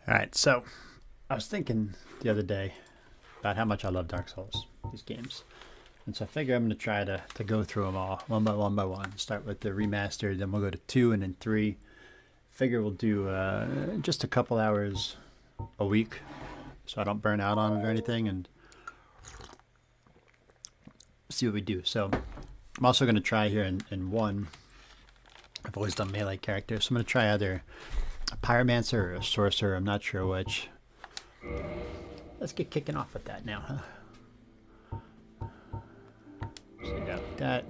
All right, so I was thinking the other day about how much I love Dark Souls, these games. And so I figure I'm going to try to go through them all one by one by one. Start with the remastered, then we'll go to 2 and then 3. Figure we'll do just a couple hours a week so I don't burn out on it or anything and see what we do. So I'm also going to try here in 1. I've always done melee characters, so I'm going to try either a pyromancer or a sorcerer. I'm not sure which. Let's get kicking off with that now, huh? Sit down like that.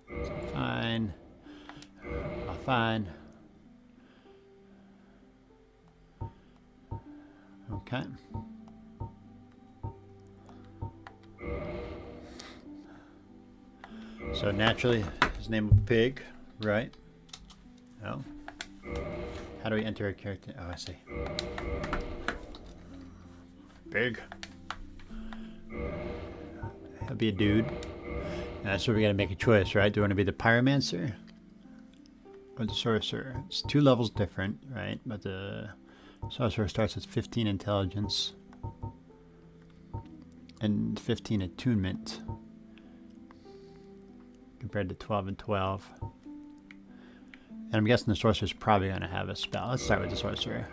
So fine. All fine. Okay. So naturally, his name will be Pig, right? Oh. How do we enter a character? Oh, I see. Pig. He'll be a dude. And that's where we gotta make a choice, right? Do we want to be the pyromancer or the sorcerer? It's 2 levels different, right? But the sorcerer starts with 15 intelligence and 15 attunement compared to 12 and 12. And I'm guessing the sorcerer's probably going to have a spell. Let's start with the sorcerer.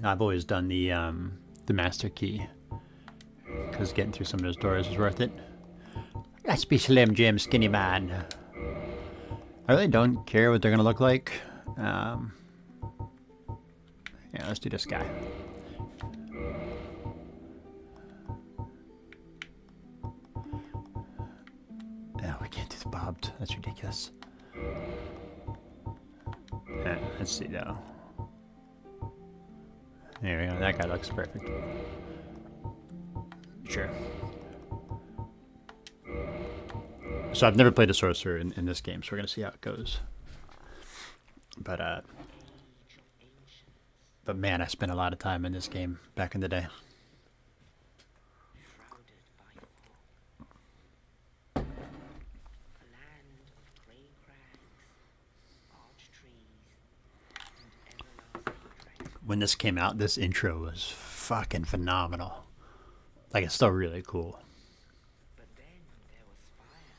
I've always done the master key because getting through some of those doors is worth it. Let's be Slim Jim Skinny Man. I really don't care what they're going to look like. Yeah, let's do this guy. No, we can't do the bobbed. That's ridiculous. Let's see though. There we go. That guy looks perfect. Sure. So I've never played a sorcerer in this game, so we're gonna see how it goes. But man, I spent a lot of time in this game back in the day. When this came out, this intro was fucking phenomenal. Like, it's still really cool. But then there was fire.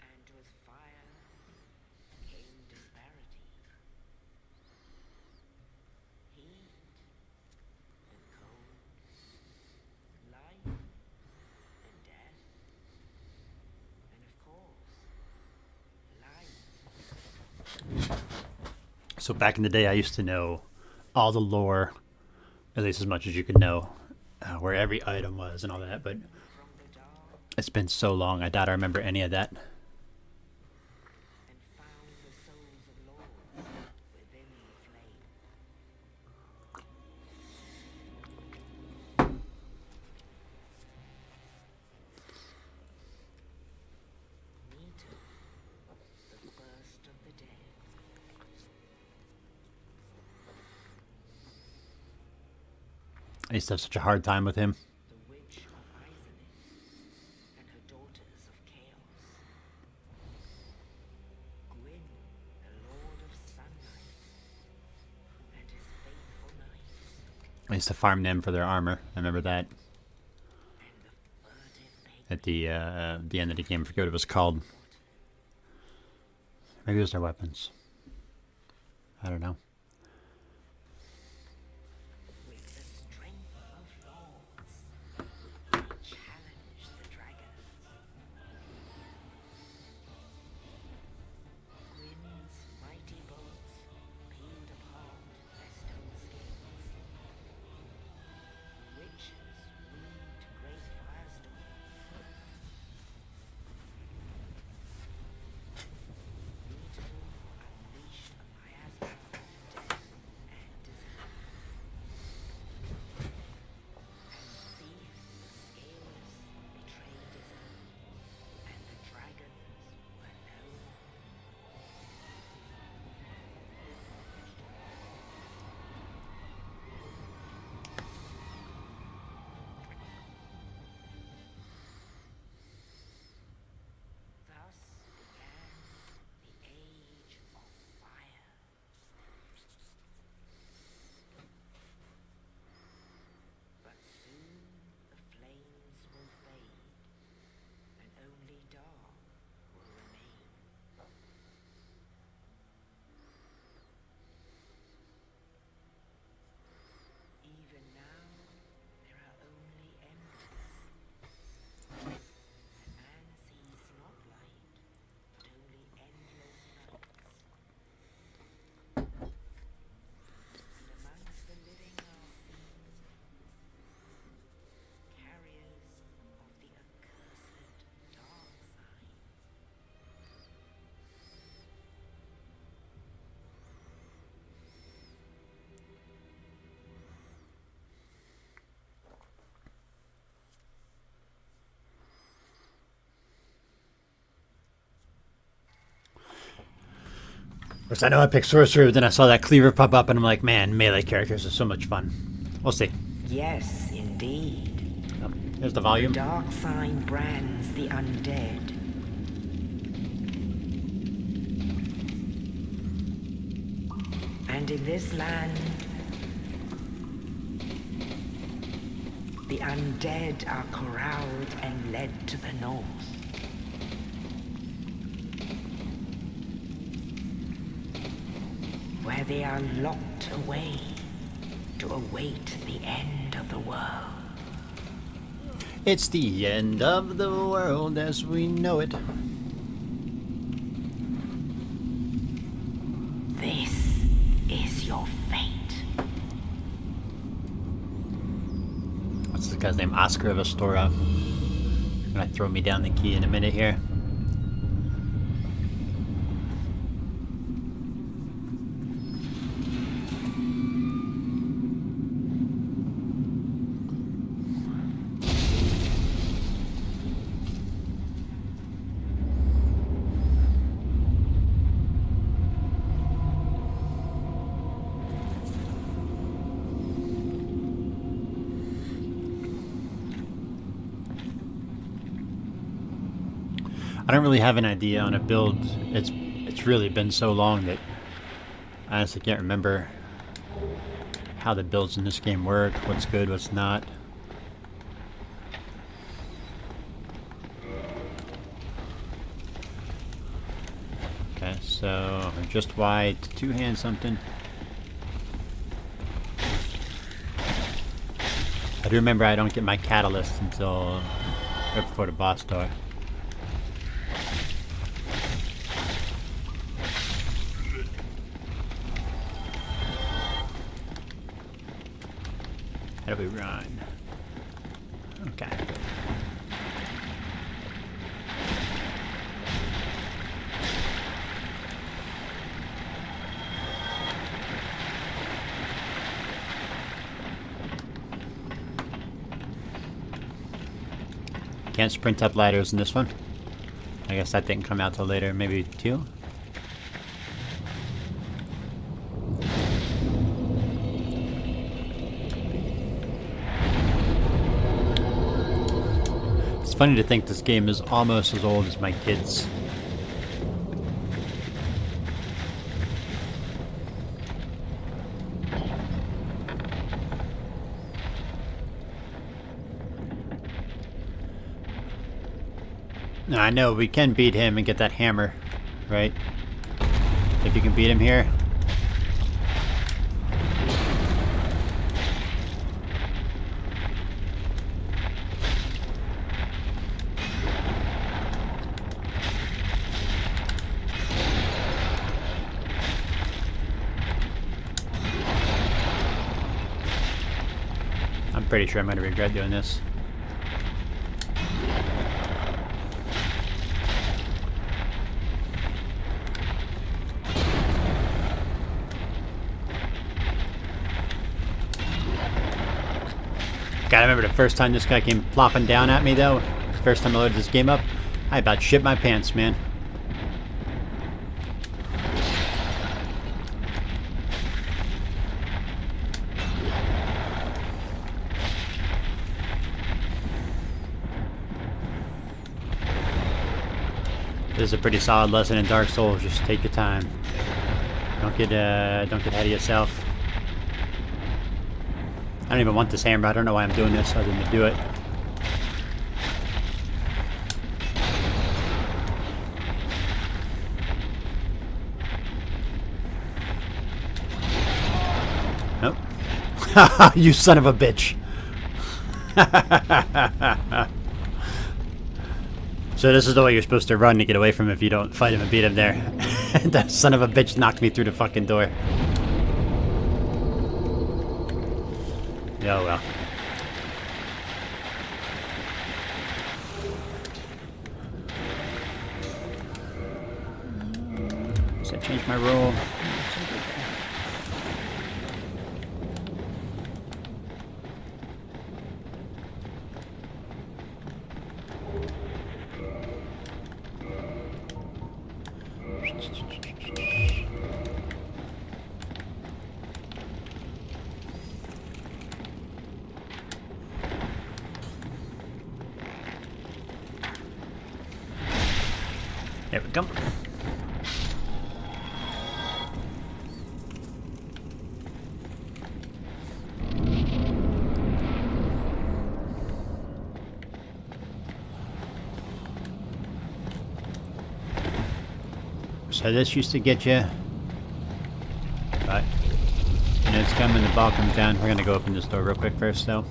And with fire came disparity. Heat and cold. Life and death. And of course, life. So back in the day, I used to know all the lore, at least as much as you could know, where every item was and all that, but From the dark it's been so long, I doubt I remember any of that. and found the souls of lords within the flame. Nito, the first of the dead. I used to have such a hard time with him. The witch of Izalith and her daughters of chaos. Gwyn, the lord of sunlight and his faithful knights. I used to farm them for their armor. I remember that And the furtive at the end of the game. I forget what it was called. Maybe it was their weapons. I don't know. with the strength of lords. They challenge the dragons. Gwyn's mighty bolts peeled apart their stone scales. Witches weaved great firestorms. Nito unleashed a miasma of First, I know I picked sorcerer, but then I saw that cleaver pop up, and I'm like, man, melee characters are so much fun. We'll see. Yes, indeed. Oh, here's the volume. The dark sign brands the undead. And in this land, the undead are corralled and led to the north. Where they are locked away to await the end of the world. It's the end of the world as we know it. This is your fate. What's this guy's name? Oscar of Astora. Gonna throw me down the key in a minute here. I don't really have an idea on a build. It's really been so long that I honestly can't remember how the builds in this game work, what's good, what's not. Okay, so just white, two-hand something. I do remember I don't get my catalyst until right before the boss door. How do we run? Okay. Can't sprint up ladders in this one. I guess that didn't come out till later, maybe 2. It's funny to think this game is almost as old as my kids. Now, I know we can beat him and get that hammer, right? If you can beat him here. I'm pretty sure I'm going to regret doing this. God, I remember the first time this guy came plopping down at me, though. The first time I loaded this game up, I about shit my pants, man. This is a pretty solid lesson in Dark Souls. Just take your time. Don't get ahead of yourself. I don't even want this hammer. I don't know why I'm doing this other than to do it. Nope. You son of a bitch. So this is the way you're supposed to run to get away from him if you don't fight him and beat him there. That son of a bitch knocked me through the fucking door. Oh well. Does that change my roll? There we go. So this used to get you, but you know, it's coming, the ball comes down. We're gonna go open this door real quick first though.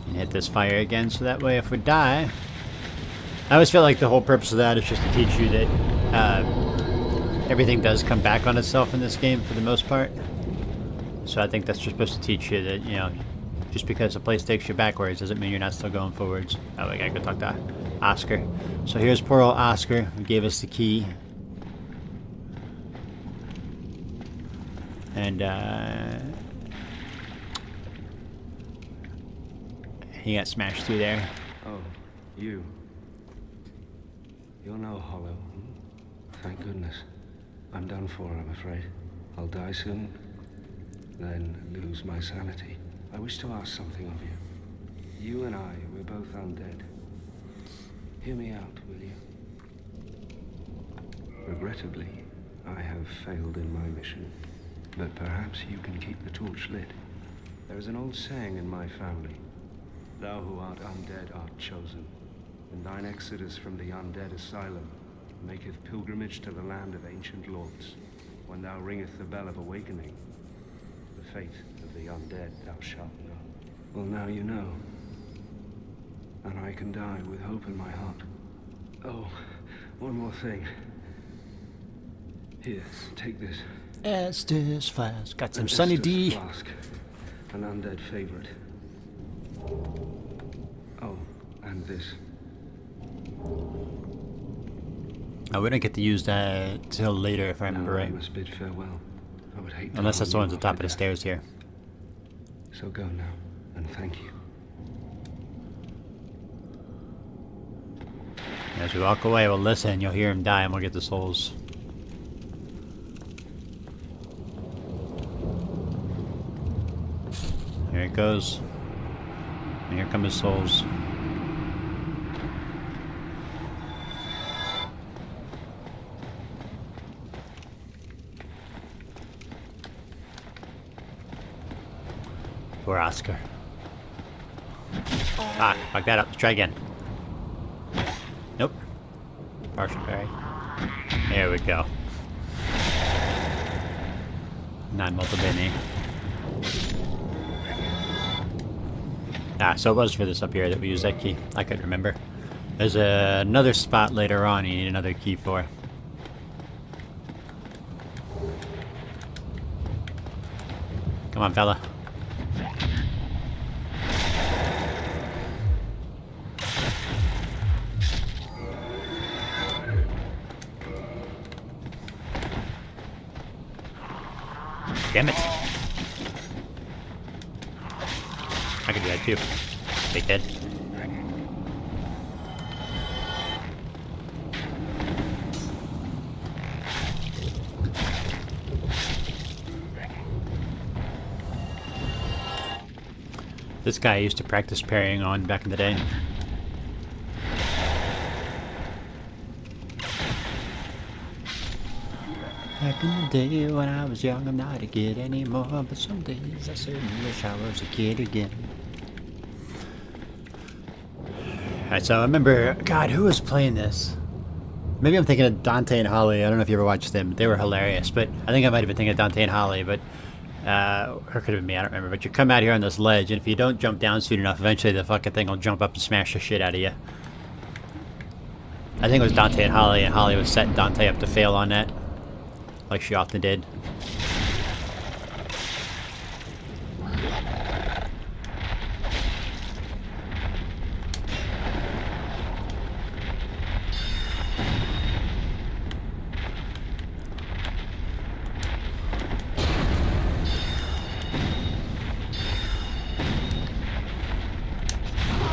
And hit this fire again, so that way if we die, I always feel like the whole purpose of that is just to teach you that everything does come back on itself in this game for the most part. So I think that's just supposed to teach you that, you know, just because a place takes you backwards doesn't mean you're not still going forwards. Oh, we gotta go talk to Oscar. So here's poor old Oscar, who gave us the key. And he got smashed through there. Oh, you. You're no hollow. Thank goodness. I'm done for, I'm afraid. I'll die soon, then lose my sanity. I wish to ask something of you. You and I, we're both undead. Hear me out, will you? Regrettably, I have failed in my mission, but perhaps you can keep the torch lit. There is an old saying in my family. Thou who art undead art chosen, and thine exodus from the undead asylum maketh pilgrimage to the land of ancient lords. When thou ringeth the bell of awakening, the fate of the undead thou shalt know. Well, now you know. And I can die with hope in my heart. Oh, one more thing. Here, take this. Estes Flask. Got some An Sunny Estes D. Flask, an undead favorite. Oh, and this. Oh, we don't get to use that till later, if I remember Now right. I must bid farewell. I would hate to Unless that's the harm one you at the top of after the death. stairs here. So go now, and thank you. As we walk away, we'll listen. You'll hear him die, and we'll get the souls. Here it goes. And here come his souls. Poor Oscar. Ah, fuck that up. Let's try again. Nope. Partial parry. There we go. Non molto bene. Ah, so it was for this up here that we used that key. I couldn't remember. There's another spot later on you need another key for. Come on, fella. Damn it. I can do that too. Big head. This guy I used to practice parrying on back in the day. Back in the day when I was young, I'm not a kid anymore. But some days I certainly wish I was a kid again. Alright, so I remember, God, who was playing this? Maybe I'm thinking of Dante and Holly. I don't know if you ever watched them. They were hilarious, but I think I might have been thinking of Dante and Holly, but or could have been me, I don't remember. But you come out here on this ledge, and if you don't jump down soon enough, eventually the fucking thing will jump up and smash the shit out of you. I think it was Dante and Holly was setting Dante up to fail on that, like she often did.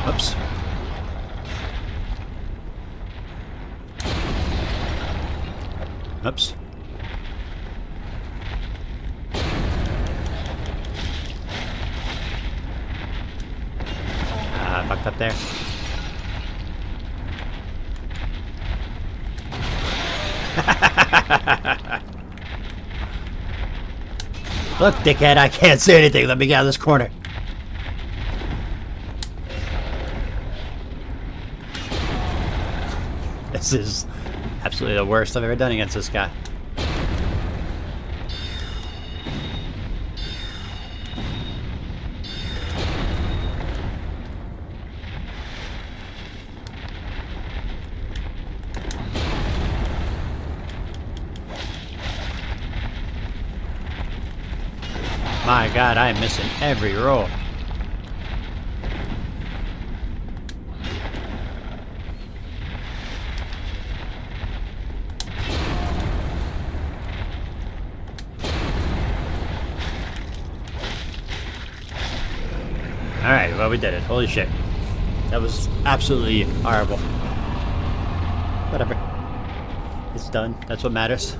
Oops. Oops. Fucked up there. Look, dickhead, I can't say anything. Let me get out of this corner. This is absolutely the worst I've ever done against this guy. My God, I am missing every roll. Alright, well, we did it. Holy shit. That was absolutely horrible. Whatever. It's done. That's what matters.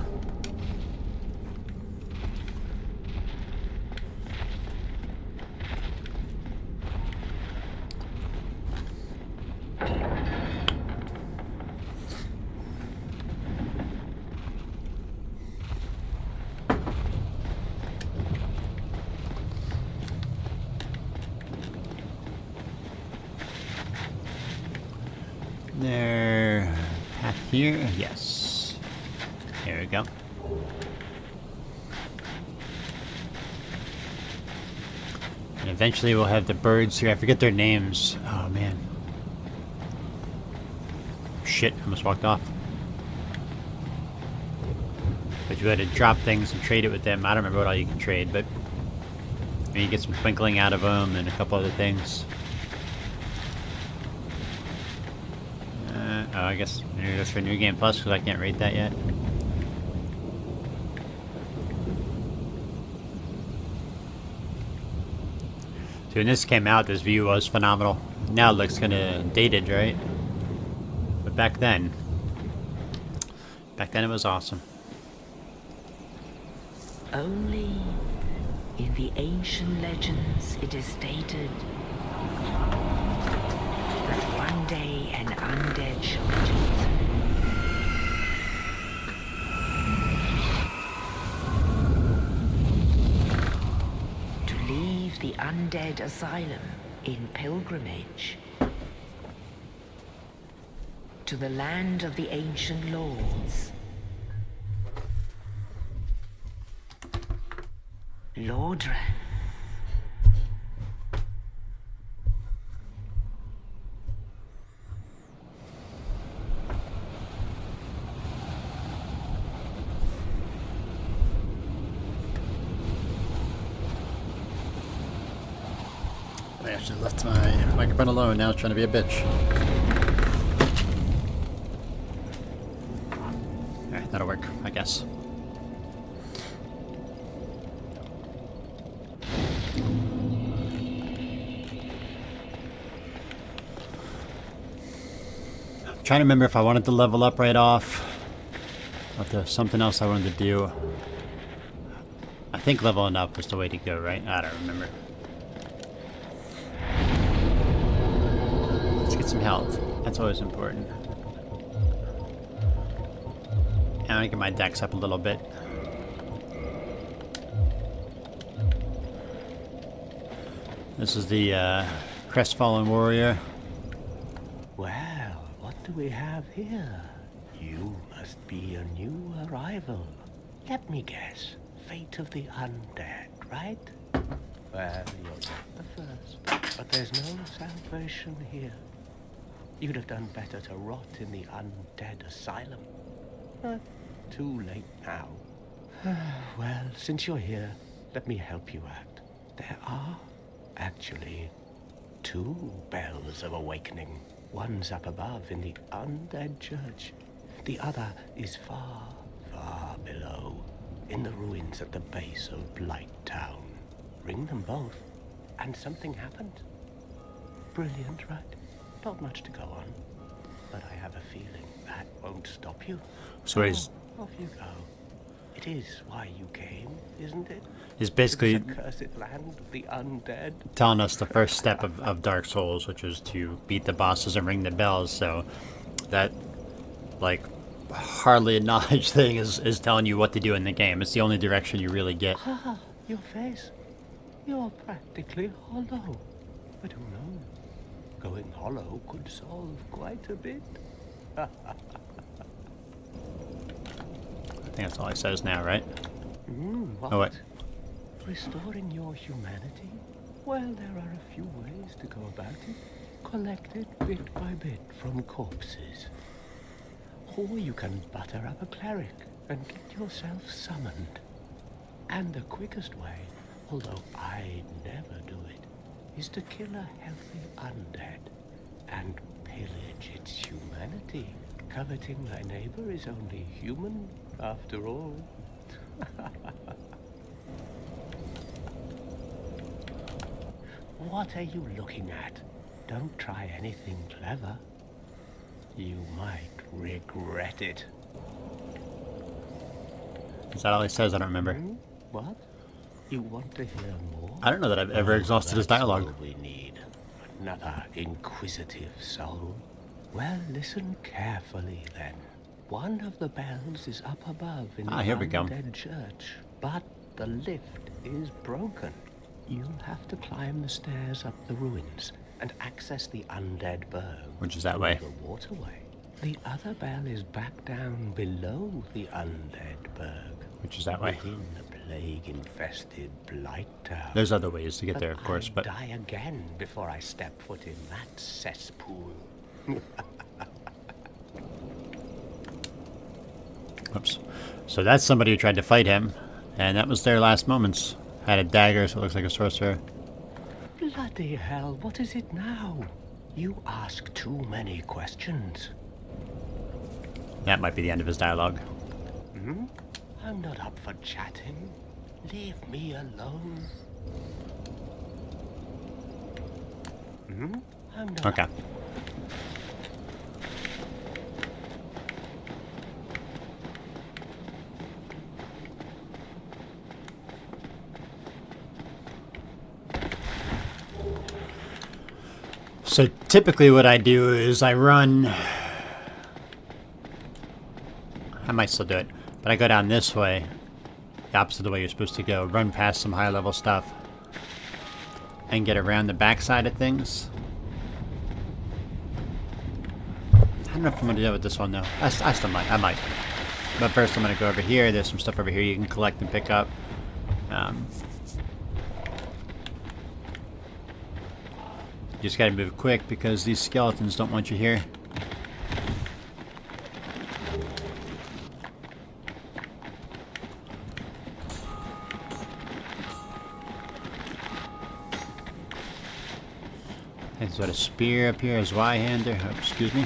There. Path here? Yes. Here we go. And eventually we'll have the birds here. I forget their names. Oh, man. Shit, I almost walked off. But you had to drop things and trade it with them. I don't remember what all you can trade, but you get some twinkling out of them and a couple other things. Oh, I guess maybe that's for New Game Plus because I can't read that yet. So when this came out, this view was phenomenal. Now it looks kind of dated, right? But back then it was awesome. Only in the ancient legends it is stated that one day an undead shall visit. To leave the undead asylum in pilgrimage to the land of the ancient lords. Lordran. I actually left my microphone alone. Now it's trying to be a bitch. Alright, that'll work, I guess. I'm trying to remember if I wanted to level up right off, or if there was something else I wanted to do. I think leveling up was the way to go, right? I don't remember. Let's get some health. That's always important. And I get my dex up a little bit. This is the Crestfallen Warrior. Well, what do we have here? You must be a new arrival. Let me guess. Fate of the undead, right? Well, you're not the first. But there's no salvation here. You'd have done better to rot in the undead asylum. But too late now. Well, since you're here, let me help you out. There are, actually, 2 bells of awakening. One's up above in the undead church. The other is far, far below, in the ruins at the base of Blight Town. Ring them both, and something happened. Brilliant, right? Not much to go on, but I have a feeling that won't stop you. So he's Off you go. It is why you came, isn't it? He's basically To this accursed land of the undead. telling us the first step of Dark Souls, which is to beat the bosses and ring the bells. So that, like, hardly acknowledged thing is telling you what to do in the game. It's the only direction you really get. Ah, your face. You're practically hollow. But who knows? Going hollow could solve quite a bit. I think that's all he says now, right? What? Oh, wait. Restoring your humanity? Well, there are a few ways to go about it. Collect it bit by bit from corpses. Or you can butter up a cleric and get yourself summoned. And the quickest way, although I'd never do it, is to kill a healthy undead and pillage its humanity. Coveting thy neighbor is only human, after all. What are you looking at? Don't try anything clever. You might regret it. Is that all he says? I don't remember. What? You want to hear more? I don't know that I've ever exhausted his That's dialogue. all we need. Another inquisitive soul. Well, listen carefully then. One of the bells is up above in the here we go. undead church, but the lift is broken. You'll have to climb the stairs up the ruins and access the undead burg, Which is that through way. the waterway. The other bell is back down below the undead burg, Which is that way. within the plague-infested Blight Tower. There's other ways to get there, of course, I'd but die again before I step foot in that cesspool. oops. So that's somebody who tried to fight him, and that was their last moments. Had a dagger, so it looks like a sorcerer. Bloody hell, what is it now? You ask too many questions. That might be the end of his dialogue. I'm not up for chatting. Leave me alone. I'm not Okay. up. So typically what I do is I run... I might still do it, but I go down this way, the opposite of the way you're supposed to go, run past some high-level stuff, and get around the backside of things. I don't know if I'm going to do it with this one, though. I still might. I might. But first I'm going to go over here. There's some stuff over here you can collect and pick up. You just gotta move quick because these skeletons don't want you here. He's got a spear up here, his Y-hander. Oh, excuse me.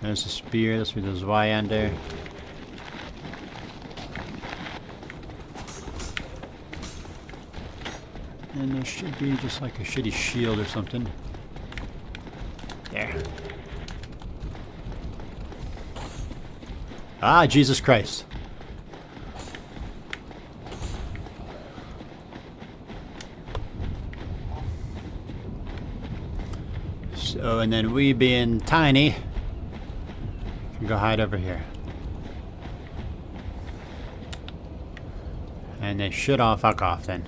There's a spear, this with his Y-hander. And there should be just like a shitty shield or something. There. Ah, Jesus Christ. So, and then we being tiny, can go hide over here. And they should all fuck off then.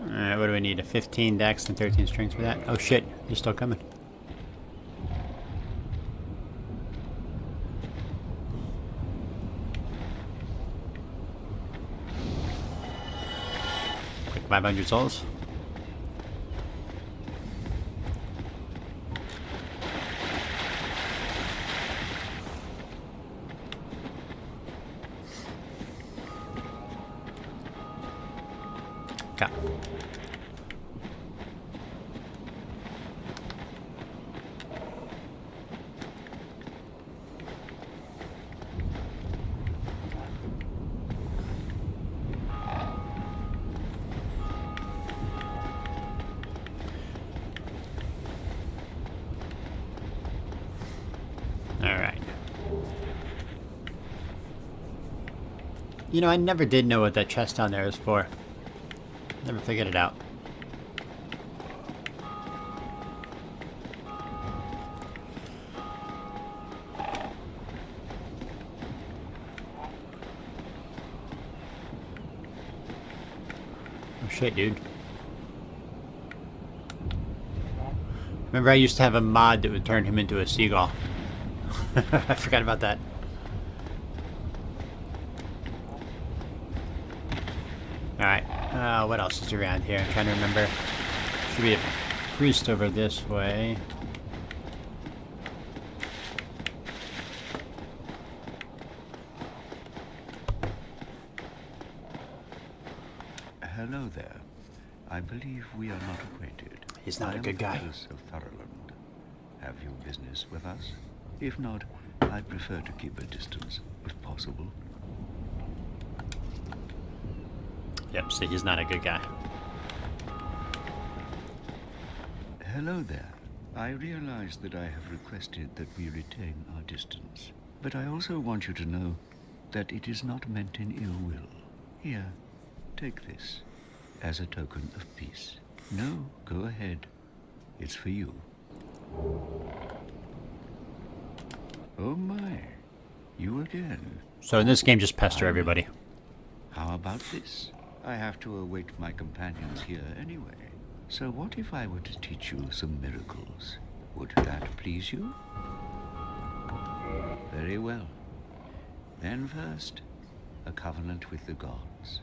Alright, what do we need? A 15 dex and 13 strength for that? Oh shit, you're still coming. Quick 500 souls. Okay. Alright. You know, I never did know what that chest down there is for. Never figured it out. Oh shit, dude. Remember I used to have a mod that would turn him into a seagull. I forgot about that. Alright, what else is around here? I'm trying to remember. Should be a priest over this way. Hello there. I believe we are not acquainted. He's not I a am good guy. Prince of Thurland. Have you business with us? If not, I prefer to keep a distance, if possible. Yep, see, he's not a good guy. Hello there. I realize that I have requested that we retain our distance, but I also want you to know that it is not meant in ill will. Here, take this as a token of peace. No, go ahead. It's for you. Oh my, you again. So in this game, just pester everybody. How about this? I have to await my companions here anyway. So what if I were to teach you some miracles? Would that please you? Very well. Then first, a covenant with the gods.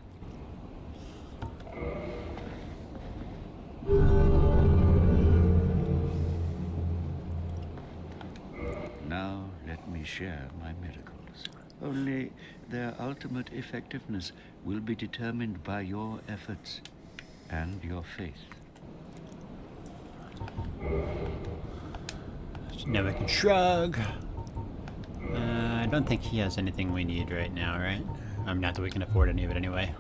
Now let me share my miracles. Only their ultimate effectiveness will be determined by your efforts and your faith. Now we can shrug. I don't think he has anything we need right now, right? Not that we can afford any of it anyway.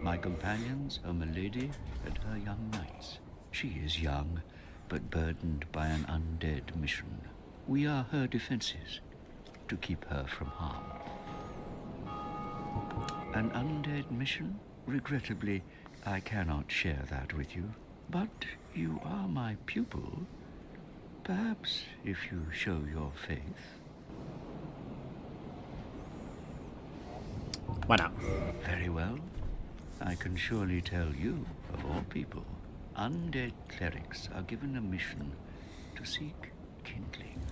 My companions are Milady and her young knights. She is young, but burdened by an undead mission. We are her defenses, to keep her from harm. An undead mission? Regrettably, I cannot share that with you. But you are my pupil. Perhaps if you show your faith. Why not? Very well. I can surely tell you, of all people, undead clerics are given a mission to seek kindling.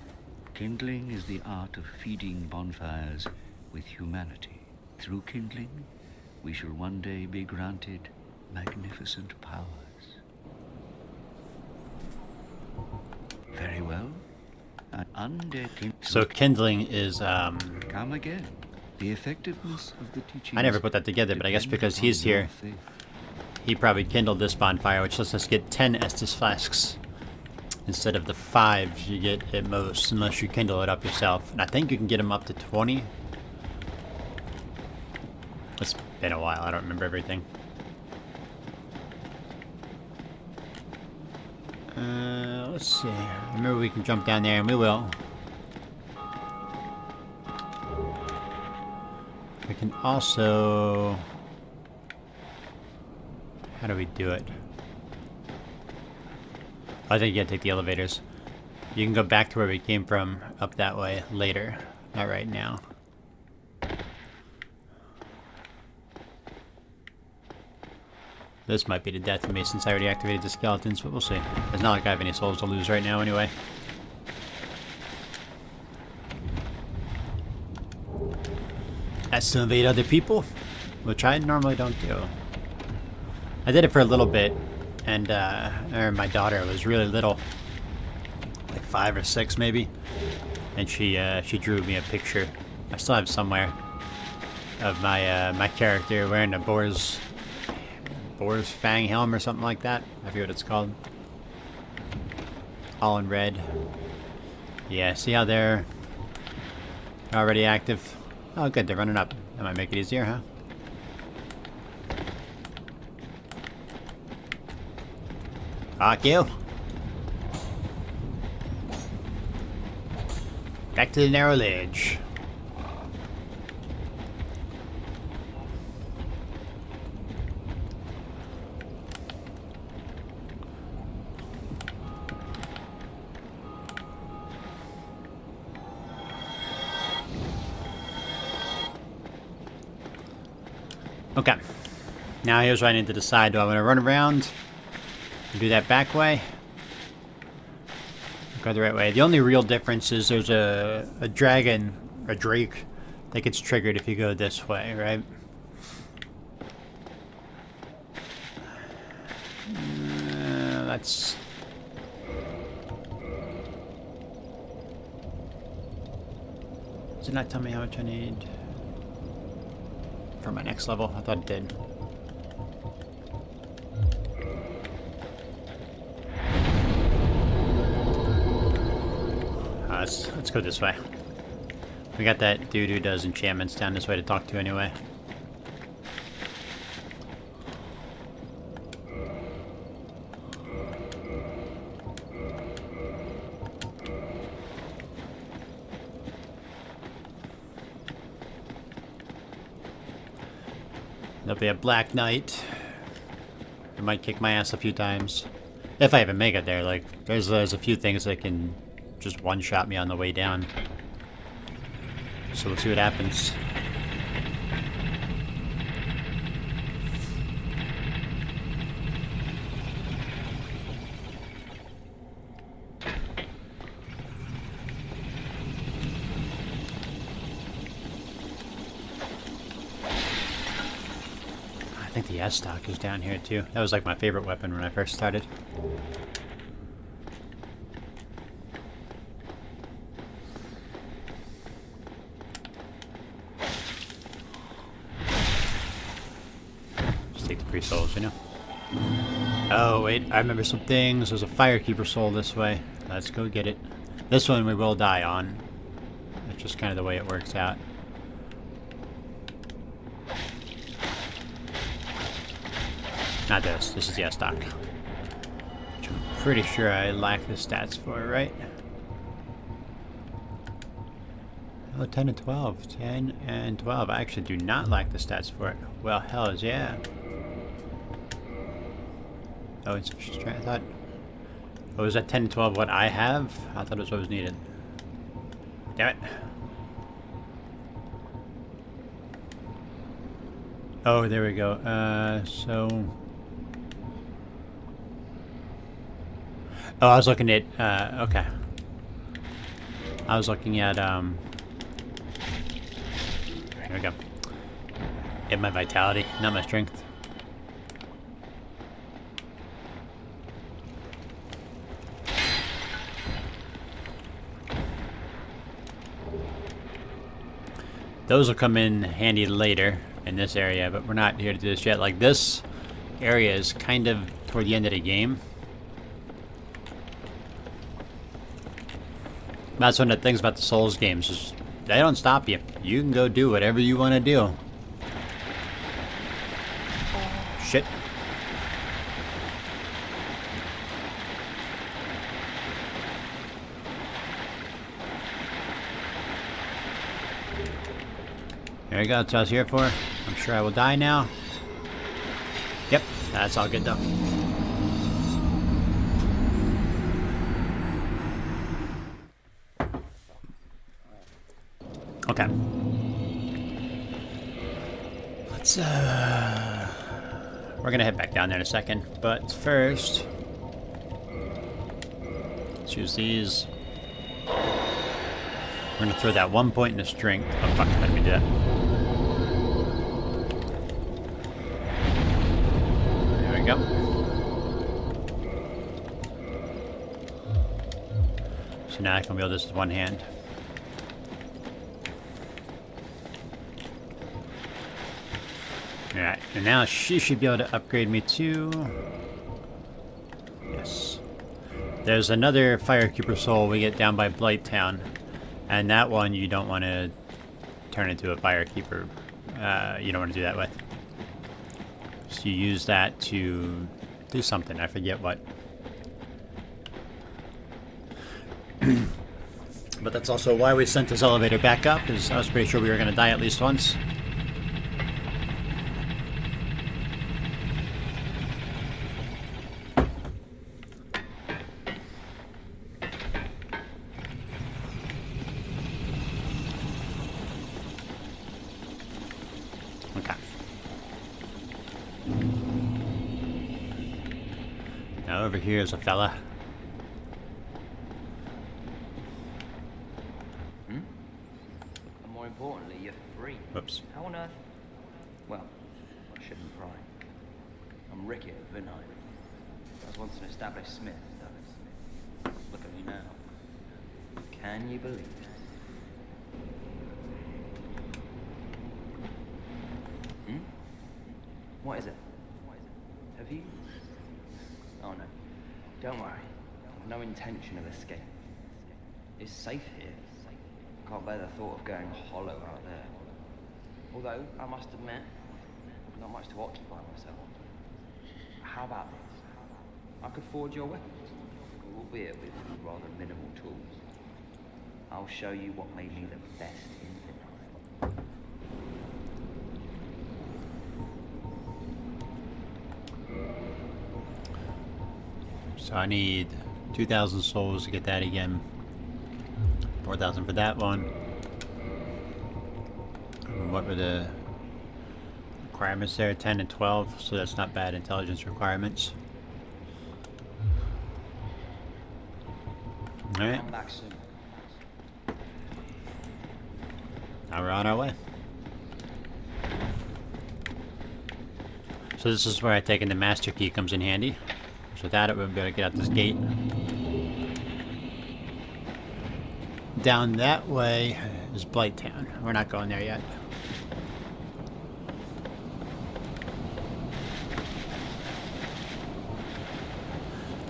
Kindling is the art of feeding bonfires with humanity. Through kindling, we shall one day be granted magnificent powers. Very well. An undead So kindling is, Come again. The effectiveness of the teaching. I never put that together, but I guess because he's here, he probably kindled this bonfire, which lets us get 10 Estus flasks. Instead of the 5 you get at most, unless you kindle it up yourself. And I think you can get them up to 20. It's been a while, I don't remember everything. Let's see. Remember we can jump down there, and we will. We can also... How do we do it? I think you gotta take the elevators. You can go back to where we came from up that way later. Not right now. This might be the death of me since I already activated the skeletons, but we'll see. It's not like I have any souls to lose right now anyway. That's to invade other people, which I normally don't do. I did it for a little bit, and my daughter was really little, like 5 or 6 maybe, and she drew me a picture. I still have it somewhere of my my character wearing a boar's fang helm or something like that. I forget what it's called. All in red. Yeah, see how they're already active? Oh good, they're running up. That might make it easier, huh? Fuck you. Back to the narrow ledge. Okay. Now here's what I need to decide. Do I want to run around and do that back way? Go the right way. The only real difference is there's a dragon, a drake, that gets triggered if you go this way, right? That's... Does it not tell me how much I need for my next level? I thought it did. Let's go this way. We got that dude who does enchantments down this way to talk to anyway. There'll be a Black Knight. It might kick my ass a few times. If I even make it there, like, there's a few things that can just one-shot me on the way down. So we'll see what happens. I think the S-Stock is down here too. That was like my favorite weapon when I first started. Just take the free souls, you know? Oh, wait, I remember some things. There's a Firekeeper soul this way. Let's go get it. This one we will die on. It's just kind of the way it works out. Not this. This is the S-Stock. Which I'm pretty sure I lack the stats for, right? Oh, 10 and 12. 10 and 12. I actually do not lack the stats for it. Well, hells yeah. Oh, insufficient strength. I thought... Oh, was that 10 and 12 what I have? I thought it was what was needed. Damn it. Oh, there we go. So... Oh, I was looking at, okay. I was looking at, here we go. At my vitality, not my strength. Those will come in handy later in this area, but we're not here to do this yet. Like, this area is kind of toward the end of the game. That's one of the things about the Souls games, is they don't stop you. You can go do whatever you want to do. Shit. There we go, that's what I was here for. I'm sure I will die now. Yep, that's all good though. Okay. Let's, we're gonna head back down there in a second, but first, let's use these. We're gonna throw that 1 point in the strength. Oh fuck, how did we do that? There we go. So now I can wield this with one hand. Alright, and now she should be able to upgrade me too. Yes. There's another Firekeeper soul we get down by Blighttown. And that one you don't want to turn into a Firekeeper. You don't want to do that with. So you use that to do something. I forget what. But that's also why we sent this elevator back up, is I was pretty sure we were going to die at least once. Okay. Now over here is a fella. And more importantly, you're free. Whoops. How on earth? Well, I shouldn't pry. I'm Ricky at Vinine. I was once an established smith, though. Look at me now. Can you believe it? What is it? Have you? Oh no. Don't worry. I've no intention of escape. It's safe here. Can't bear the thought of going hollow out there. Although, I must admit, not much to occupy myself. How about this? I could forge your weapons, albeit with rather minimal tools. I'll show you what made me the best in Vinine. So I need 2,000 souls to get that again. 4,000 for that one. What were the requirements there? 10 and 12, so that's not bad intelligence requirements. Alright, Come back soon. now we're on our way. So this is where I take in the master key comes in handy. So without it, we'll be able to get out this gate. Down that way is Blighttown. We're not going there yet.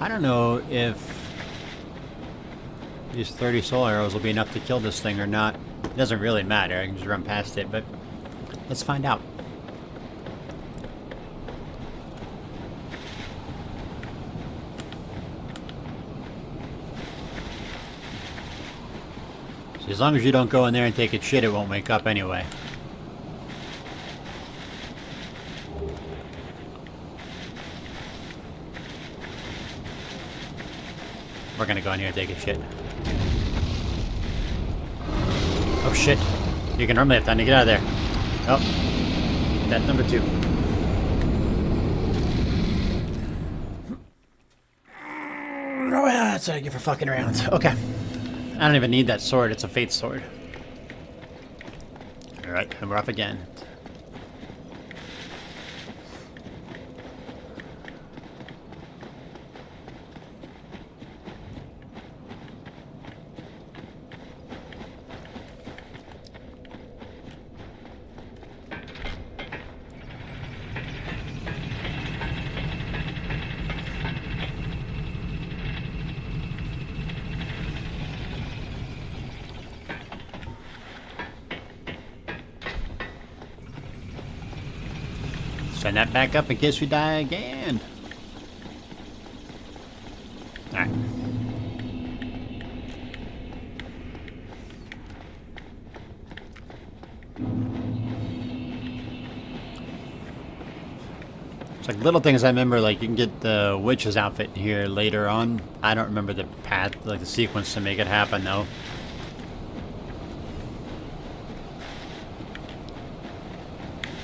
I don't know if these 30 soul arrows will be enough to kill this thing or not. It doesn't really matter. I can just run past it, but let's find out. As long as you don't go in there and take its shit, it won't wake up anyway. We're gonna go in here and take its shit. Oh shit. You can normally have time to get out of there. Oh. That number 2. Oh yeah, that's what I get for fucking around. Okay. I don't even need that sword, it's a fate sword. Alright, and we're off again. Send that back up in case we die again. Alright. It's like little things I remember, like you can get the witch's outfit here later on. I don't remember the path, like the sequence to make it happen though.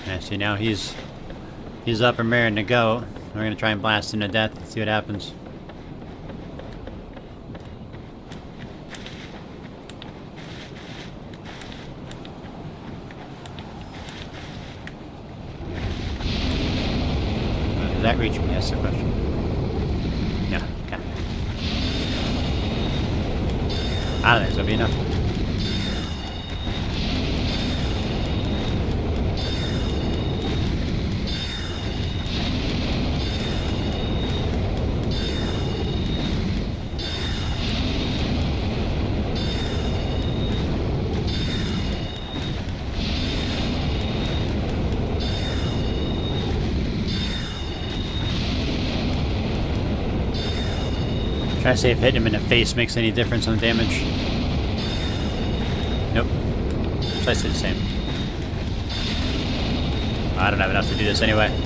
Yeah, see now he's up and raring to go. We're gonna try and blast him to death and see what happens. Does that reach me? That's the question. Yeah, okay. I don't think that'll be enough. Try to see if hitting him in the face makes any difference on damage. Precisely the same. I don't have enough to do this anyway.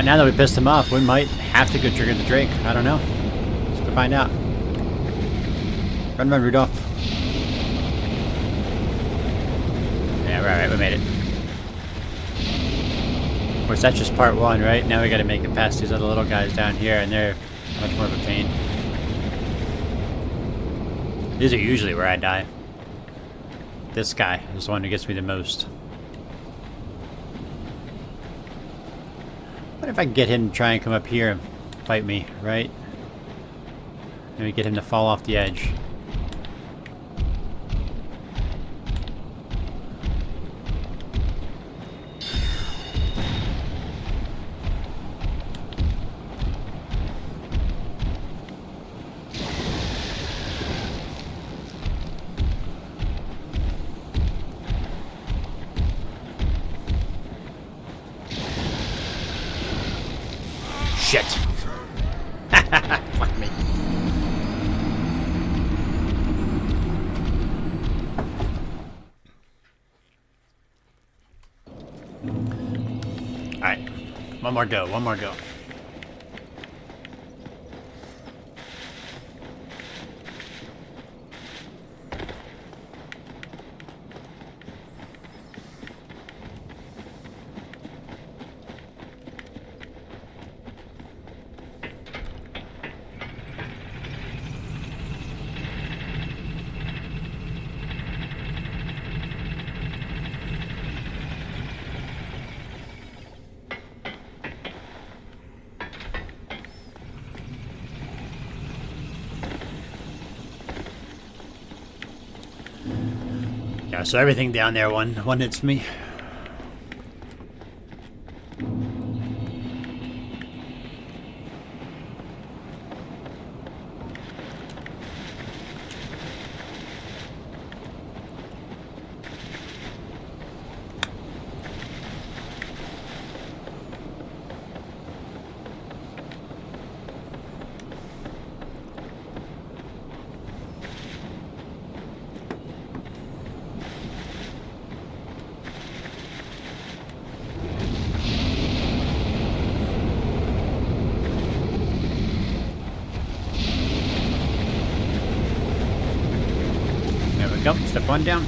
Now that we pissed him off, we might have to go trigger the Drake. I don't know. Let's go find out. Run, Rudolph. Yeah, we're alright, we made it. Of course, that's just part one, right? Now we gotta make it past these other little guys down here, and they're much more of a pain. These are usually where I die. This guy is the one who gets me the most. What if I can get him to try and come up here and fight me, right? Maybe get him to fall off the edge. Shit. Fuck me. Alright. One more go, one more go. Yeah, so everything down there one hits me. Go, step one down.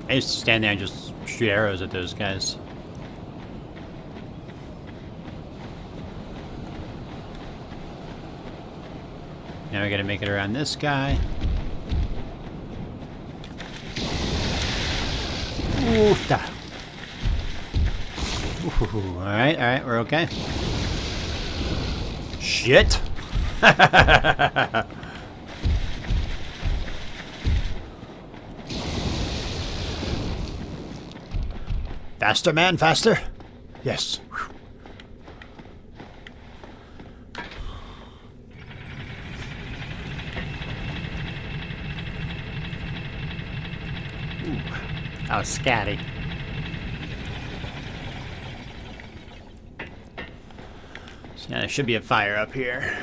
I used to stand there and just shoot arrows at those guys. Now we gotta make it around this guy. Oof-da. Alright, we're okay. Shit! Faster, man, faster! Yes. Ooh, that was scatty. Yeah, there should be a fire up here.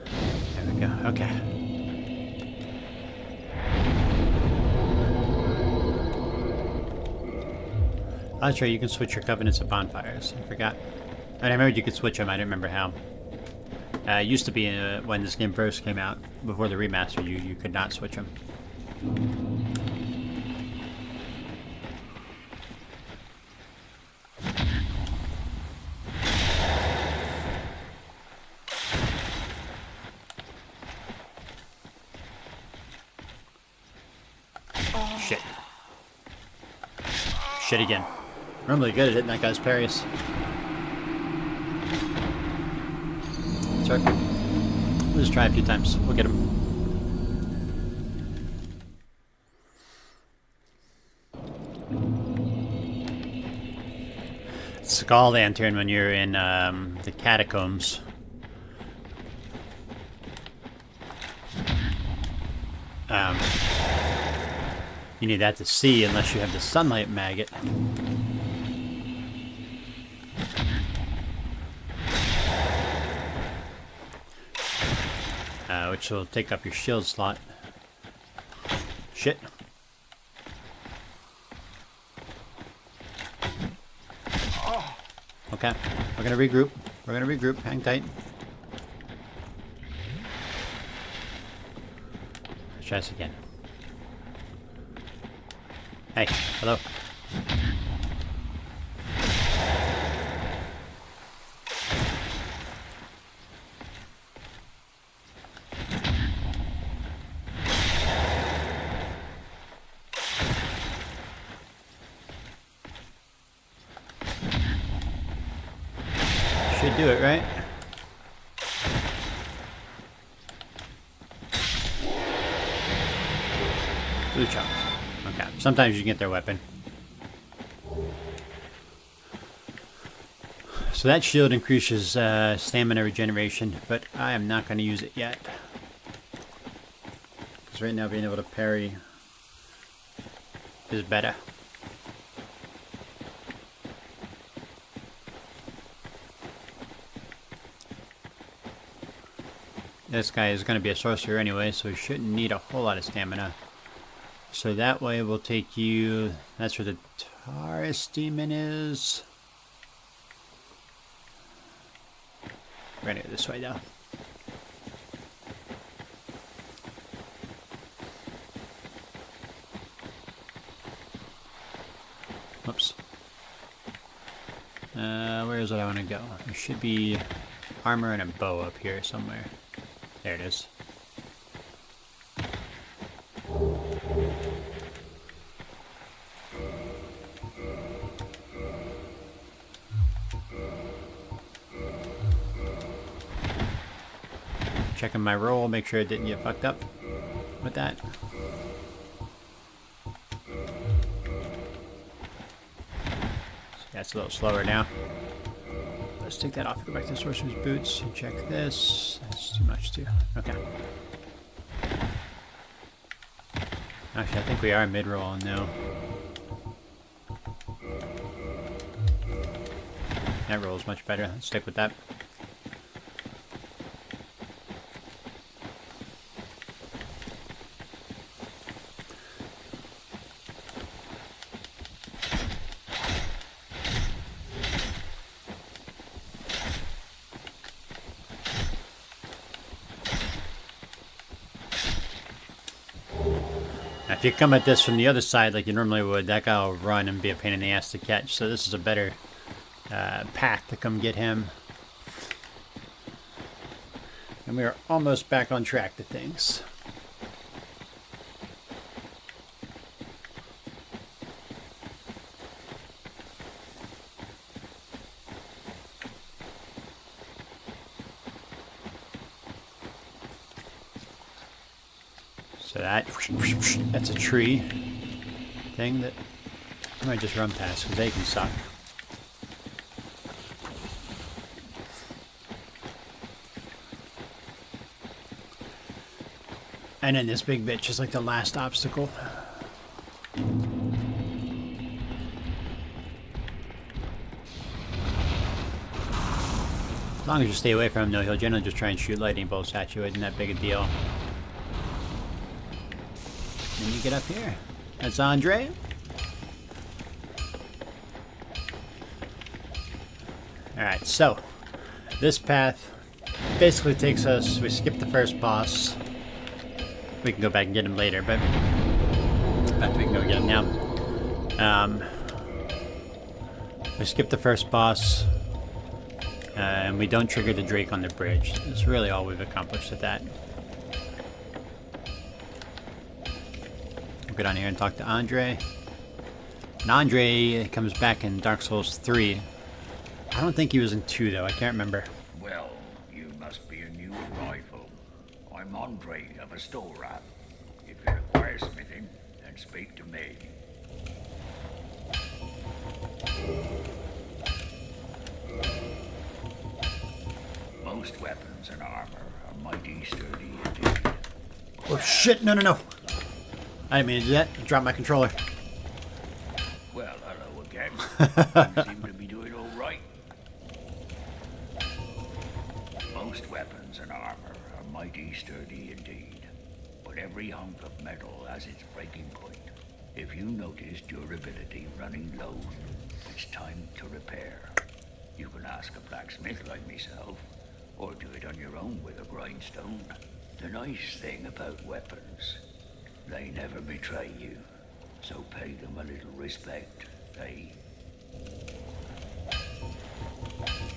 There we go. Okay. Oh, that's right. You can switch your covenants to bonfires. I forgot. I remembered you could switch them. I didn't remember how. It used to be when this game first came out, before the remaster, you could not switch them. Shit. Shit again. I'm really good at hitting that guy's parries. Sorry. We'll just try a few times. We'll get him. skull lantern when you're in the catacombs. You need that to see unless you have the sunlight maggot. Which will take up your shield slot. Shit. Okay, we're gonna regroup. We're gonna regroup. Hang tight. Let's try this again. Hey, hello. Should do it, right? Blue chunk. Okay. Sometimes you can get their weapon. So that shield increases stamina regeneration, but I am not going to use it yet. Because right now being able to parry is better. This guy is going to be a sorcerer anyway, so he shouldn't need a whole lot of stamina. So that way we'll take you... That's where the Taurus demon is. We're going to go this way now. Whoops. Where is it I want to go? There should be armor and a bow up here somewhere. There it is. Checking my roll, make sure it didn't get fucked up with that. That's a little slower now. Let's take that off, go back to the sorcerer's boots and check this. That's too much too. Okay. Actually, I think we are mid-roll now. That roll is much better. Let's stick with that. If you come at this from the other side like you normally would, that guy will run and be a pain in the ass to catch. So this is a better path to come get him. And we are almost back on track to things. So that's a tree thing that I might just run past because they can suck. And then this big bitch is like the last obstacle. As long as you stay away from him, though, he'll generally just try and shoot lightning bolts at you. Isn't that big a deal? Then you get up here. That's Andre. Alright, so this path basically takes us, we skip the first boss. We can go back and get him later, but in fact we can go get him now. We skip the first boss, and we don't trigger the Drake on the bridge. That's really all we've accomplished with that. We'll go down here and talk to Andre. And Andre comes back in Dark Souls 3. I don't think he was in 2 though, I can't remember. Well, you must be a new arrival. I'm Andre of Astoria. If you require smithing, then speak to me. Oh shit! No, no, no! I didn't mean to do that. I dropped my controller. Well, hello again. You seem to be doing all right. Most weapons and armor are mighty sturdy indeed, but every hunk of metal has its breaking point. If you notice durability running low, it's time to repair. You can ask a blacksmith like myself, or do it on your own with a grindstone. The nice thing about weapons, they never betray you, so pay them a little respect, eh?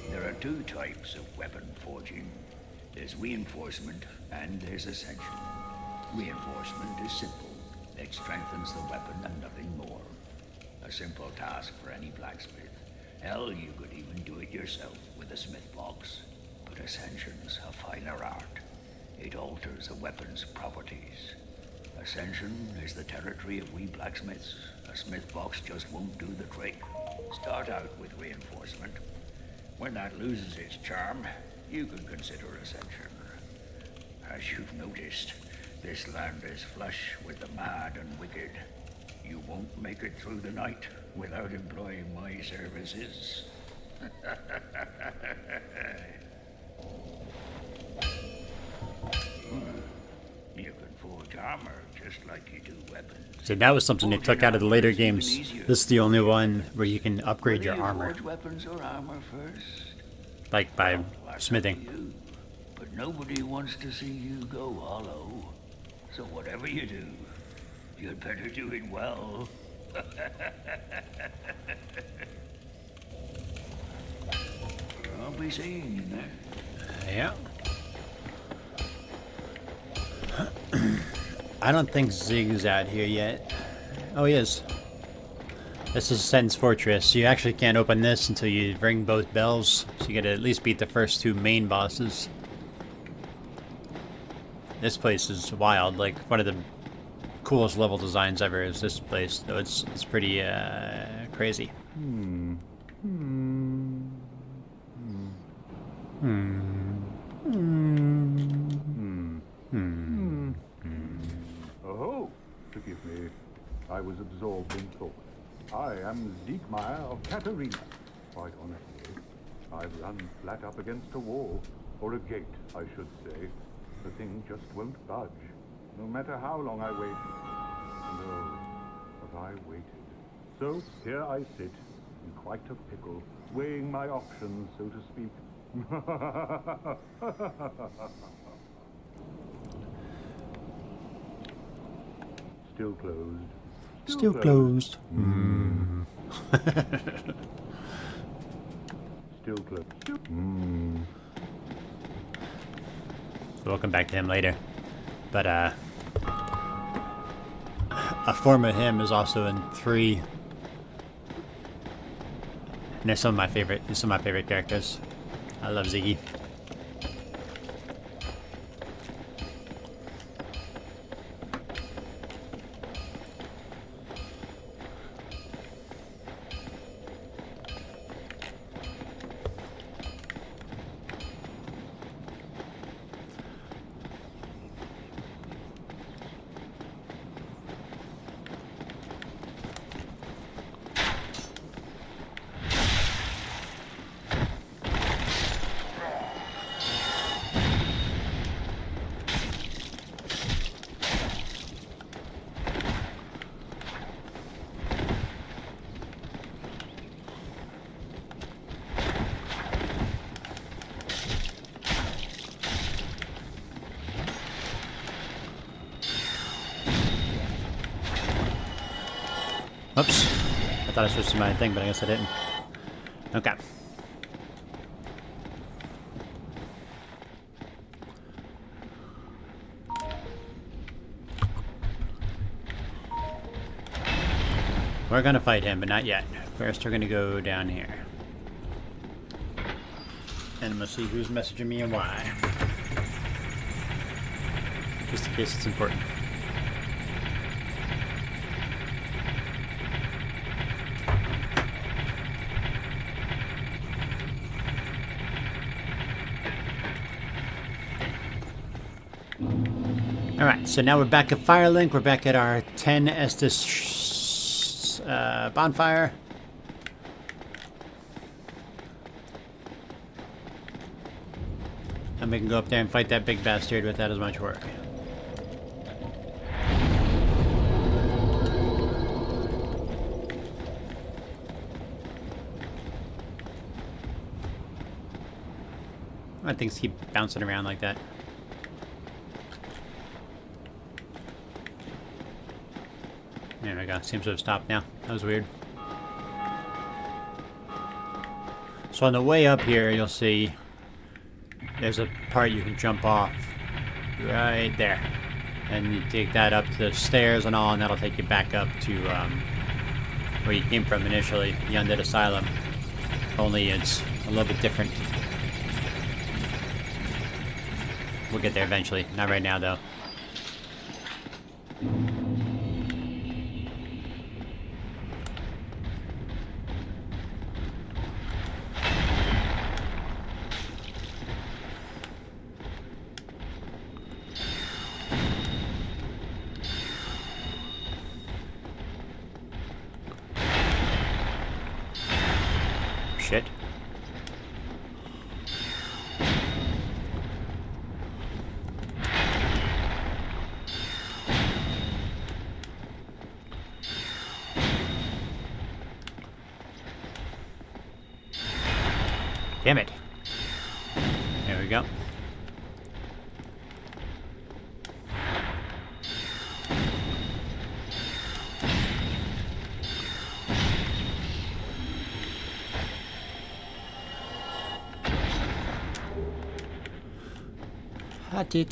There are two types of weapon forging. There's reinforcement and there's ascension. Reinforcement is simple. It strengthens the weapon and nothing more. A simple task for any blacksmith. Hell, you could even do it yourself with a smith box. But ascension's a finer art. It alters a weapon's properties. Ascension is the territory of we blacksmiths. A smith box just won't do the trick. Start out with reinforcement. When that loses its charm, you can consider ascension. As you've noticed, this land is flush with the mad and wicked. You won't make it through the night without employing my services. You can forge armor just like you do weapons. See, that was something they took out of the later games. This is the only one where you can upgrade your Whether you armor, forge weapons or armor first, like by well, that's up to smithing. you. But nobody wants to see you go hollow. So whatever you do, you'd better do it well. I'll be seeing you there. Yeah. I don't think Zig's out here yet. Oh, he is. This is Sen's Fortress. You actually can't open this until you ring both bells, so you gotta at least beat the first two main bosses. This place is wild. Like, one of the coolest level designs ever is this place. So it's pretty crazy. Oh, forgive me. I was absorbed in thought. I am Siegmeyer of Katarina. Quite honestly, I've run flat up against a wall, or a gate, I should say. The thing just won't budge, no matter how long I wait. And oh, but I waited. So here I sit, in quite a pickle, weighing my options, so to speak. Still closed. Still closed. Still closed. We'll come back to him later. But a form of him is also in 3. And they're some of my favorite characters. I love Ziggy. Oops. I thought I switched to my thing, but I guess I didn't. Okay. We're gonna fight him, but not yet. First, we're gonna go down here. And I'm gonna see who's messaging me and why. Just in case it's important. Alright, so now we're back at Firelink. We're back at our 10 Estus bonfire. And we can go up there and fight that big bastard without as much work. Why things keep bouncing around like that? There we go. Seems to have stopped now. That was weird. So on the way up here, you'll see there's a part you can jump off right there. And you take that up to the stairs and all, and that'll take you back up to where you came from initially, the Undead Asylum. Only it's a little bit different. We'll get there eventually. Not right now, though. Shit. Damn it. There we go.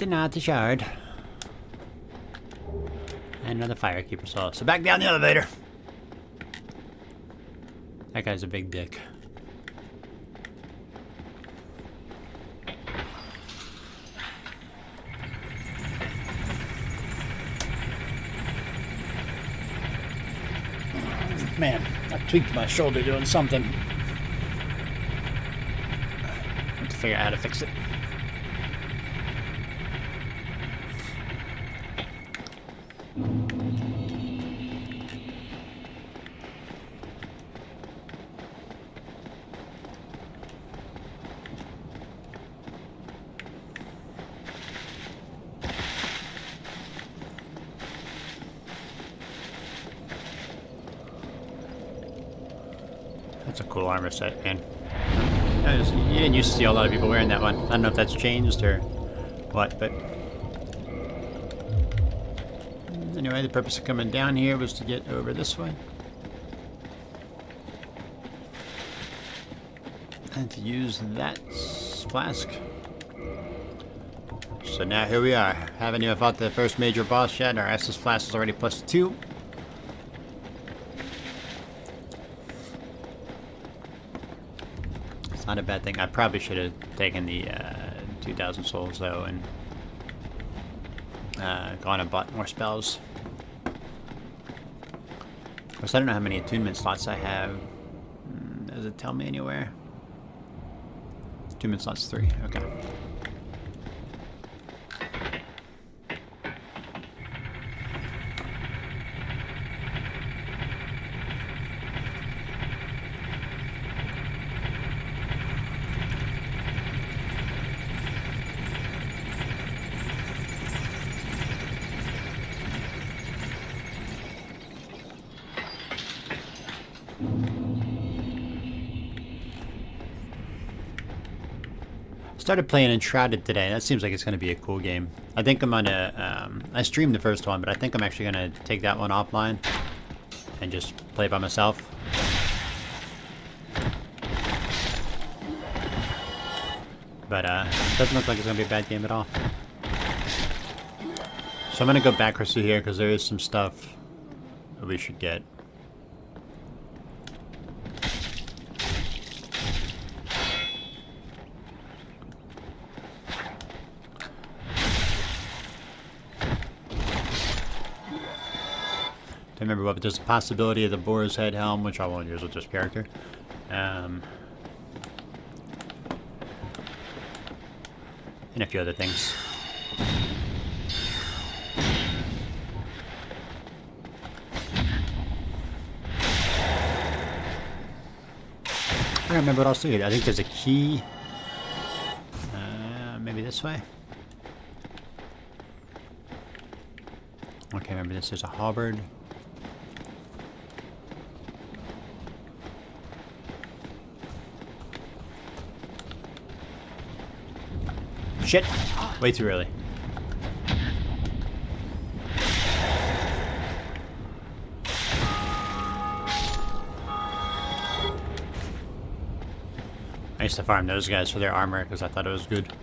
Not the shard. And another firekeeper soul. So back down the elevator. That guy's a big dick. Man, I tweaked my shoulder doing something. I have to figure out how to fix it. That's a cool armor set, man. You didn't used to see a lot of people wearing that one. I don't know if that's changed or what, but... Anyway, the purpose of coming down here was to get over this way. And to use that flask. So now here we are. Haven't even fought the first major boss yet. Our Estus flask is already +2. It's not a bad thing. I probably should have taken the 2,000 souls though and gone and bought more spells. Of course, I don't know how many attunement slots I have. Does it tell me anywhere? Attunement slots 3. Okay. Started playing Enshrouded today. That seems like it's going to be a cool game. I think I'm gonna. I streamed the first one, but I think I'm actually going to take that one offline and just play by myself. But it doesn't look like it's going to be a bad game at all. So I'm going to go backwards through here because there is some stuff that we should get. Remember what, but there's a possibility of the Boar's Head helm, which I won't use with this character. And a few other things. don't remember what else to do. I think there's a key. Maybe this way? Okay, remember this is a halberd. Shit! Way too early. I used to farm those guys for their armor because I thought it was good.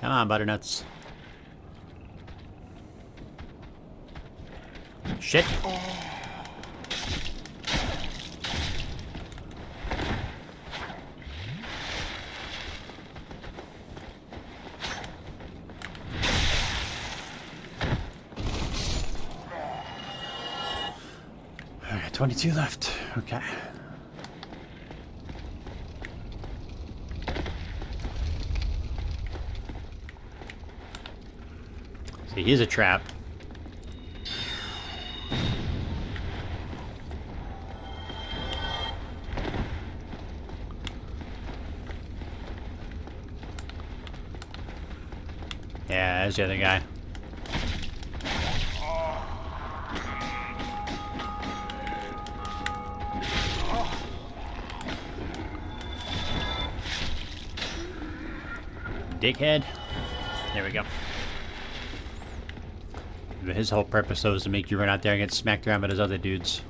Come on, butternuts. Shit. Alright, 22 left. Okay. See, here's a trap. Yeah, there's the other guy. Dickhead. There we go. His whole purpose, though, is to make you run out there and get smacked around by those other dudes.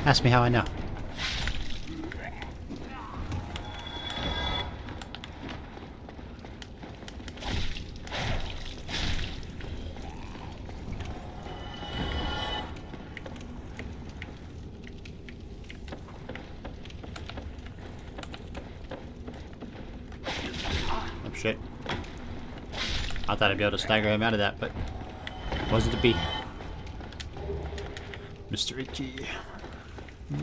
Ask me how I know. Oh, shit. I thought I'd be able to stagger him out of that, but it wasn't to be. Mystery key. I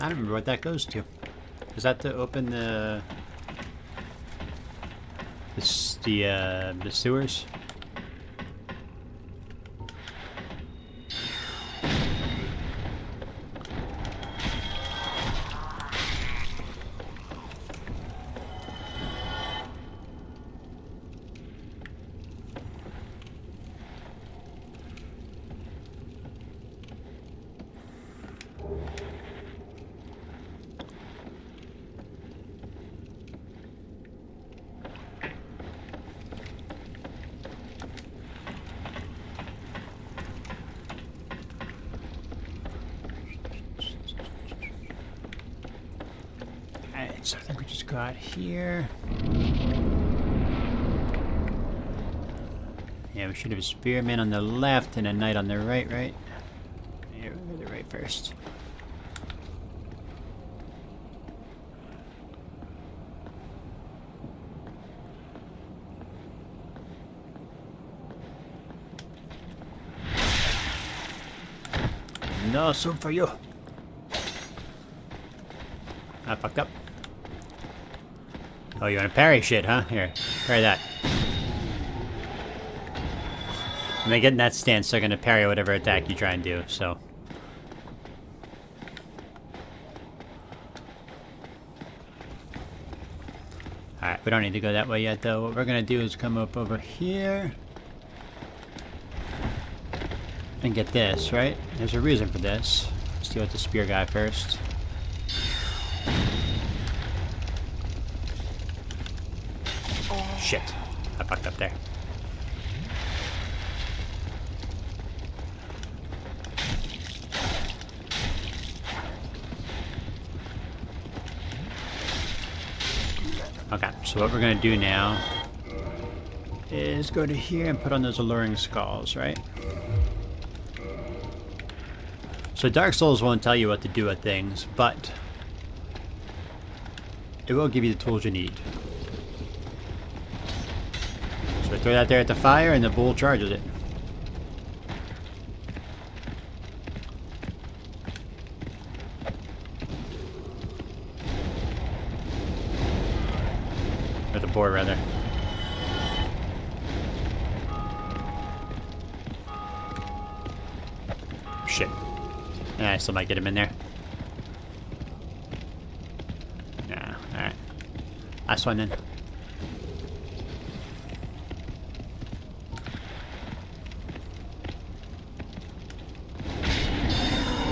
don't remember what that goes to. Is that to open the sewers? Alright, so I think we just go out here. Yeah, we should have a spearman on the left and a knight on the right, right? Yeah, we'll go to the right first. No soup for you. I fucked up. Oh, you want to parry shit, huh? Here, parry that. When they get in that stance, they're going to parry whatever attack you try and do, so. Alright, we don't need to go that way yet, though. What we're going to do is come up over here. And get this, right? There's a reason for this. Let's deal with the spear guy first. Shit. I fucked up there. Okay, so what we're gonna do now is go to here and put on those alluring skulls, right? So Dark Souls won't tell you what to do with things, but it will give you the tools you need. So I throw that there at the fire and the bull charges it. Or the boar, rather. Shit. Yeah, I still might get him in there. Nah, alright. Last one in. There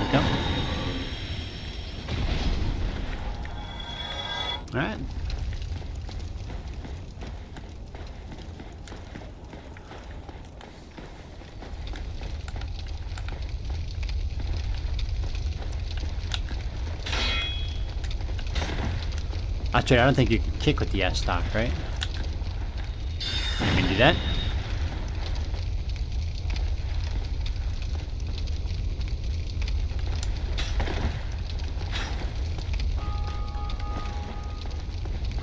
we go. Alright. Actually, I don't think you can kick with the S-stock, right? You can do that.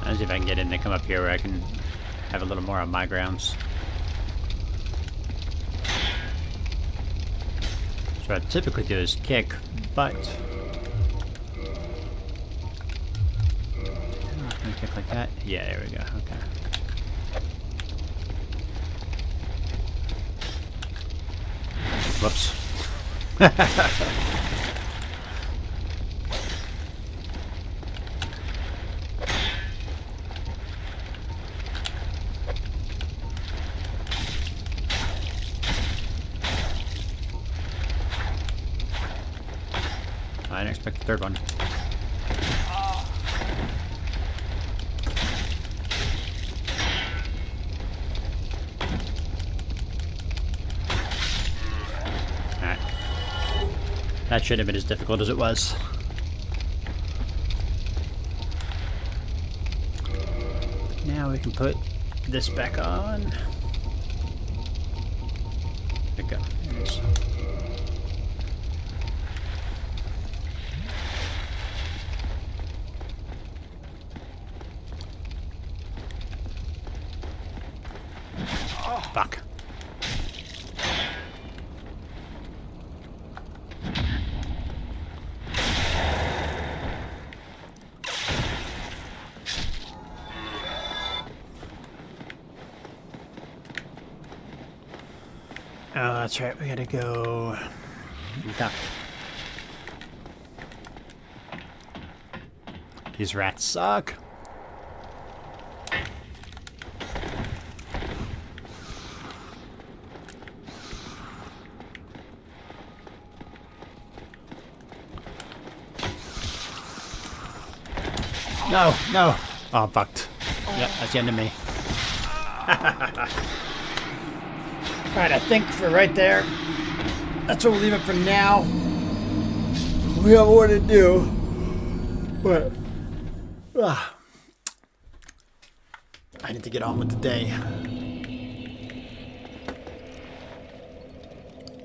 Let's see if I can get in to come up here where I can have a little more on my grounds. So what I typically do is kick, but kick like that. Yeah, there we go. Okay. Whoops. I didn't expect the third one. Alright. That shouldn't have been as difficult as it was. Now we can put this back on. There we go. There it is. Fuck. Oh, that's right. We gotta go. Duck. These rats suck. No, no. Oh, I'm fucked. Yep, that's the end of me. Alright, I think for right there, that's where we'll leave it for now. We have more to do. But I need to get on with the day.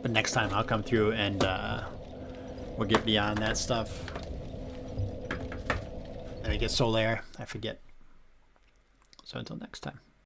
But next time I'll come through and we'll get beyond that stuff. And we get Solaire. I forget. So until next time.